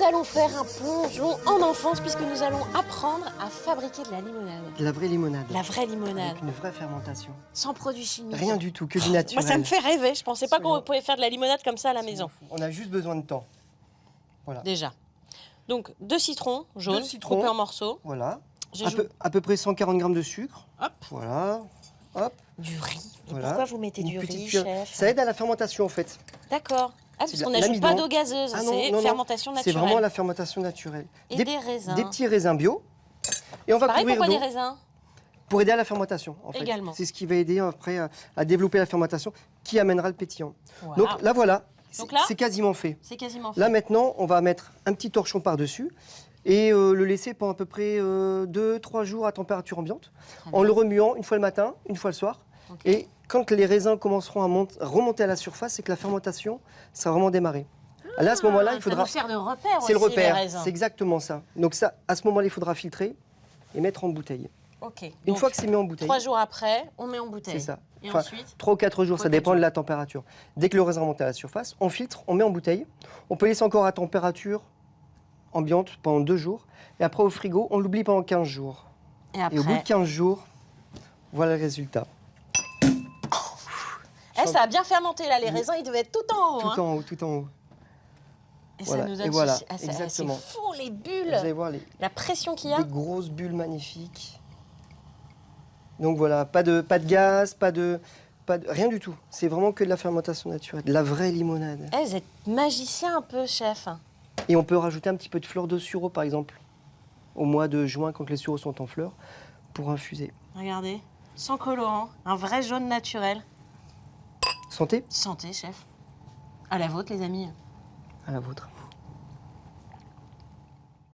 allons faire un plongeon en enfance puisque nous allons apprendre à fabriquer de la limonade. De la vraie limonade. La vraie limonade. Avec une vraie fermentation. Sans produits chimiques. Rien du tout, que du naturel. Moi, ça me fait rêver. Je pensais pas qu'on Absolument. pouvait faire de la limonade comme ça à la maison. On a juste besoin de temps. Voilà. Déjà. Donc, 2 citrons jaunes, 2 citrons. coupés en morceaux. Voilà. J'ajoute À peu près 140 grammes de sucre. Hop. Voilà. Hop. Du riz. Mais Voilà. pourquoi vous mettez Une du petite riz, cuillère. chef? Ça aide à la fermentation en fait. D'accord. Ah, parce C'est qu'on de n'ajoute pas l'amidon. d'eau gazeuse, Ah non, c'est non, non. fermentation C'est naturelle. vraiment la fermentation naturelle. Et des raisins. Des petits raisins bio. Et on va Pareil, couvrir pourquoi des d'eau raisins? pour aider à la fermentation. En fait. Également. C'est ce qui va aider après à développer la fermentation qui amènera le pétillant. Wow. Donc là voilà, Donc là c'est quasiment fait. C'est quasiment fait. Là maintenant, on va mettre un petit torchon par-dessus et le laisser pendant à peu près 2-3 jours à température ambiante, en le remuant une fois le matin, une fois le soir. Ok. Et quand les raisins commenceront à remonter à la surface, c'est que la fermentation sera vraiment démarrée. Là, à ce moment-là, il faudra... Ça nous sert de repère C'est le aussi, les repère, raisins. c'est exactement ça. Donc ça, à ce moment-là, il faudra filtrer et mettre en bouteille. Ok. Une Donc, fois que c'est mis en bouteille, 3 jours après, on met en bouteille. c'est ça. Et Enfin, ensuite 3 ou 4 jours, 3 ça ou 4 dépend de jours. la température. Dès que le raisin remonte à la surface, on filtre, on met en bouteille. On peut laisser encore à température ambiante pendant 2 jours. Et après, au frigo, on l'oublie pendant 15 jours. Et après Et au bout de 15 jours, voilà le résultat. ça a bien fermenté là, les raisins, ils devaient être tout en haut. Tout hein. en haut, tout en haut. Et Voilà. ça nous donne Et voilà, c'est exactement. fou les Vous bulles. allez voir La pression qu'il y a. des grosses bulles magnifiques. Donc voilà, pas de gaz, rien du tout. C'est vraiment que de la fermentation naturelle, de la vraie limonade. Eh, vous êtes magicien un peu, chef. Et on peut rajouter un petit peu de fleurs de sureau, par exemple, au mois de juin, quand les sureaux sont en fleurs, pour infuser. Regardez, sans colorant, un vrai jaune naturel. Santé Santé, chef. À la vôtre, les amis. à la vôtre.